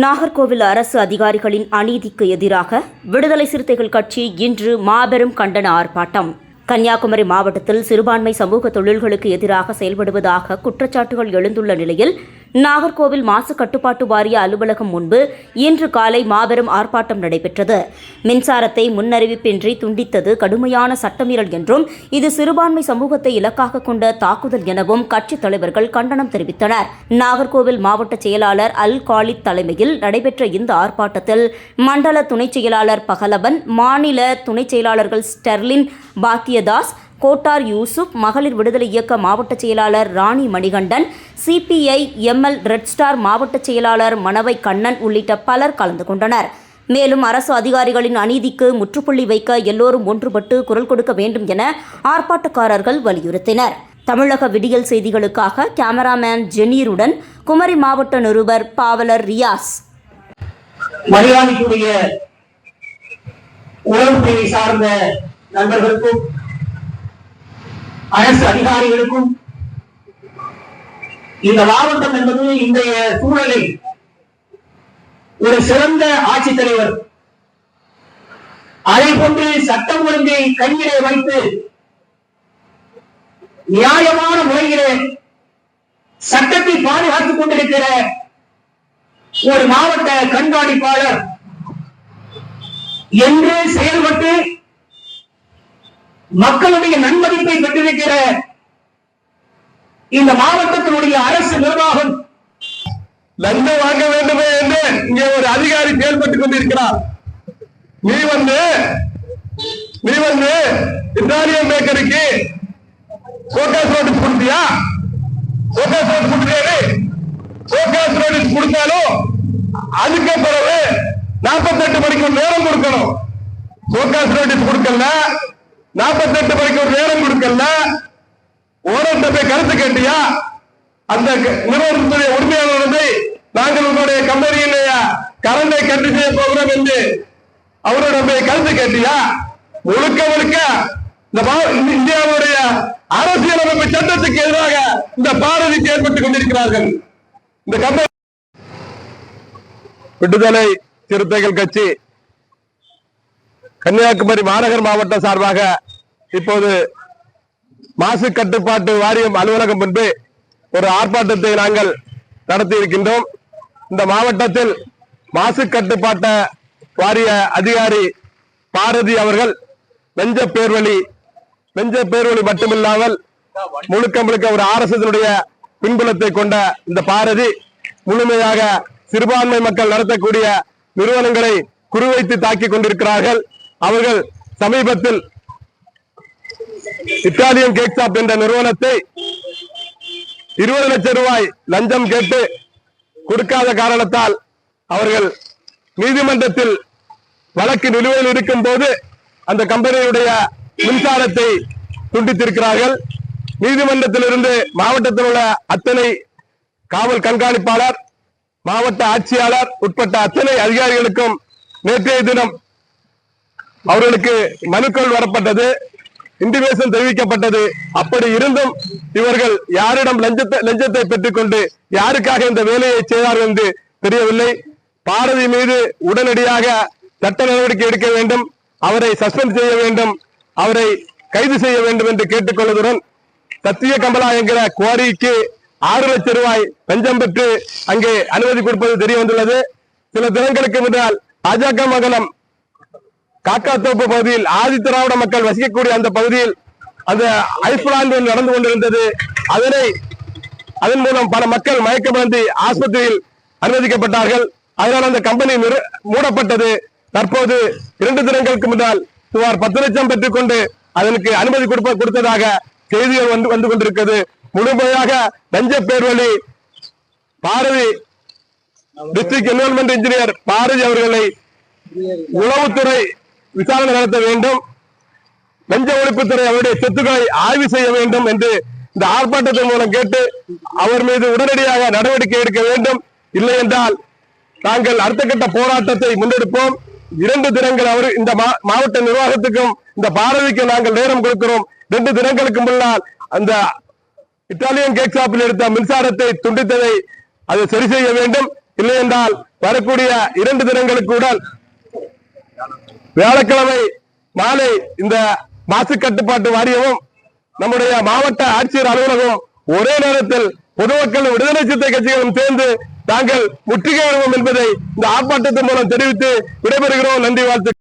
நாகர்கோவில் அரசு அதிகாரிகளின் அநீதிக்கு எதிராக விடுதலை சிறுத்தைகள் கட்சி இன்று மாபெரும் கண்டன ஆர்ப்பாட்டம். கன்னியாகுமரி மாவட்டத்தில் சிறுபான்மை சமூக தொழில்களுக்கு எதிராக செயல்படுவதாக குற்றச்சாட்டுகள் எழுந்துள்ள நிலையில் நாகர்கோவில் மாசு கட்டுப்பாட்டு வாரிய அலுவலகம் முன்பு இன்று காலை மாபெரும் ஆர்ப்பாட்டம் நடைபெற்றது. மின்சாரத்தை முன்னறிவிப்பின்றி துண்டித்தது கடுமையான சட்டமீறல் என்றும் இது சிறுபான்மை சமூகத்தை இலக்காக கொண்ட தாக்குதல் எனவும் கட்சித் தலைவர்கள் கண்டனம் தெரிவித்தனர். நாகர்கோவில் மாவட்ட செயலாளர் அல் காலித் தலைமையில் நடைபெற்ற இந்த ஆர்ப்பாட்டத்தில் மண்டல துணைச் செயலாளர் பகலவன், மாநில துணைச் செயலாளர்கள் ஸ்டெர்லின் பாக்கியதாஸ், கோட்டார் யூசுப், மகளிர் விடுதலை இயக்க மாவட்ட செயலாளர் Rani Manikandan, CPI ML red star மாவட்ட செயலாளர் மணவை கண்ணன் உள்ளிட்ட பலர் கலந்து கொண்டனர். மேலும் அரசு அதிகாரிகளின் அநீதிக்கு முற்றுப்புள்ளி வைக்க எல்லோரும் ஒன்றுபட்டு குரல் கொடுக்க வேண்டும் என ஆர்ப்பாட்டக்காரர்கள் வலியுறுத்தினர். தமிழக விடியல் செய்திகளுக்காக கேமராமேன் ஜெனீருடன் குமரி மாவட்ட நிருபர் பாவலர் ரியாஸ். மரியாதைக்குரிய உளவுத்துறை சார்ந்த நண்பர்களுக்கும் அரசு அதிகாரிகளுக்கும் இந்த மாவட்டம் என்பது இன்றைய சூழலில் ஒரு சிறந்த ஆட்சித்தலைவர், அதை போன்று சட்டம் ஒழுங்கை கையிலே வைத்து நியாயமான முறையிலே சட்டத்தை பாதுகாத்துக் கொண்டிருக்கிற ஒரு மாவட்ட கண்காணிப்பாளர் என்று செயல்பட்டு மக்களுடைய நன்மதிப்பை பெற்றிருக்கிற இந்த மாவட்டத்தினுடைய அரசு நிர்வாகம் லஞ்சம் வாங்க வேண்டுமே என்று இங்கே ஒரு அதிகாரி செயல்பட்டுக் கொண்டிருக்கிறார். நீ வந்து இத்தாலியன் பேக்கருக்கு சோகாஸ் நோட்டீஸ் கொடுத்தியா? சோகாஸ் நோட்டீஸ் கொடுத்தியா? சோகாஸ் நோட்டீஸ் கொடுத்தாலும் அதுக்கு பிறகு 48 மணிக்கு ஒரு நேரம் கொடுக்கணும். சோகாஸ் நோட்டீஸ் கொடுக்கல, 48 மணிக்கு ஒரு நேரம் கொடுக்கல, ஓனர்கிட்ட போய் கருத்து கேட்டியா? அந்த நிறுவனத்துடைய உரிமையாளர்களை நாங்கள் உங்களுடைய கம்பெனியிலேயே கரண்டை கட்டு செய்ய போகிறோம் என்று அவரோட போய் கருத்து கேட்டியா? முழுக்க இந்தியாவுடைய அரசியலமைப்பு சட்டத்துக்கு எதிராக இந்த பாரதி செயல்பட்டுக் கொண்டிருக்கிறார்கள். இந்த கம்பெனி விடுதலை சிறுத்தைகள் கட்சி கன்னியாகுமரி மாநகர் மாவட்ட சார்பாக இப்போது மாசு கட்டுப்பாட்டு வாரியம் அலுவலகம் முன்பு ஒரு ஆர்ப்பாட்டத்தை நாங்கள் நடத்தி இருக்கின்றோம். இந்த மாவட்டத்தில் மாசு கட்டுப்பாட்டு வாரிய அதிகாரி பாரதி அவர்கள் லஞ்ச பேர்வழி மட்டுமில்லாமல் முழுக்க ஒரு ஆர்எஸ்எஸ் பின்புலத்தை கொண்ட இந்த பாரதி முழுமையாக சிறுபான்மை மக்கள் நடத்தக்கூடிய நிறுவனங்களை குறிவைத்து தாக்கிக் கொண்டிருக்கிறார்கள். அவர்கள் சமீபத்தில் இத்தாலியன் கேக் ஷாப் என்ற நிறுவனத்தை 20 லட்சம் ரூபாய் லஞ்சம் கேட்டு கொடுக்காத காரணத்தால் அவர்கள் நீதிமன்றத்தில் வழக்கு நிலுவையில் இருக்கும் போது அந்த கம்பெனியுடைய மின்சாரத்தை துண்டித்திருக்கிறார்கள். நீதிமன்றத்தில் இருந்து மாவட்டத்தில் உள்ள அத்தனை காவல் கண்காணிப்பாளர், மாவட்ட ஆட்சியாளர் உட்பட்ட அத்தனை அதிகாரிகளுக்கும் நேற்றைய தினம் அவர்களுக்கு மனுக்கள் வரப்பட்டது, இன்டிமேஷன் தெரிவிக்கப்பட்டது. அப்படி இருந்தும் இவர்கள் யாரிடம் லஞ்சத்தை பெற்றுக்கொண்டு யாருக்காக இந்த வேலையை செய்தார்கள் என்று தெரியவில்லை. பாரதி மீது உடனடியாக சட்ட நடவடிக்கை எடுக்க வேண்டும், அவரை சஸ்பெண்ட் செய்ய வேண்டும், அவரை கைது செய்ய வேண்டும் என்று கேட்டுக்கொள்வதுடன் சத்திய கமலா என்கிற குவாரிக்கு 6 லட்சம் ரூபாய் லஞ்சம் பெற்று அங்கே அனுமதி கொடுப்பது தெரிய வந்துள்ளது. சில தினங்களுக்கு முன்னால் பாஜக மங்கலம் காக்காத்தோப்பு பகுதியில் ஆதி திராவிட மக்கள் வசிக்கக்கூடிய அந்த பகுதியில் அந்த ஐஸ்பிளான் நடந்து கொண்டிருந்தது. அதன் மூலம் பல மக்கள் மயக்கமடைந்து ஆஸ்பத்திரியில் அனுமதிக்கப்பட்டார்கள். அதனால் அந்த கம்பெனி மூடப்பட்டது. தற்போது 2 தினங்களுக்கு முன்னால் சுமார் 10 லட்சம் பெற்றுக்கொண்டு அதற்கு அனுமதி கொடுத்ததாக செய்திகள் வந்து கொண்டிருக்கிறது. முழுமையாக லஞ்ச பேர்வழி Bharathi district environment engineer Bharathi அவர்களை உளவுத்துறை விசாரணை நடத்த வேண்டும், லஞ்ச ஒழிப்புத்துறை அவருடைய சொத்துக்களை ஆய்வு செய்ய வேண்டும் என்று இந்த ஆர்ப்பாட்டத்தின் மூலம் கேட்டு அவர் மீது உடனடியாக நடவடிக்கை எடுக்க வேண்டும். இல்லை என்றால் நாங்கள் அடுத்த கட்ட போராட்டத்தை முன்னெடுப்போம். 2 தினங்கள் அவர் இந்த மாவட்ட நிர்வாகத்துக்கும் இந்த பாரதிக்கும் நாங்கள் நேரம் கொடுக்கிறோம். 2 தினங்களுக்கு முன்னால் அந்த இத்தாலியன் கேக் ஷாப்பில் எடுத்த மின்சாரத்தை துண்டித்ததை அதை சரி செய்ய வேண்டும். இல்லை என்றால் வரக்கூடிய 2 தினங்களுக்குடன் வியாழக்கிழமை மாலை இந்த மாசு கட்டுப்பாட்டு வாரியமும் நம்முடைய மாவட்ட ஆட்சியர் அலுவலகம் ஒரே நேரத்தில் பொதுமக்கள் விடுதலை சிறுத்தை கட்சிகளும் சேர்ந்து தாங்கள் முற்றுகையிடுவோம் என்பதை இந்த ஆர்ப்பாட்டத்தின் மூலம் தெரிவித்து விடைபெறுகிறோம். நன்றி, வாழ்த்து.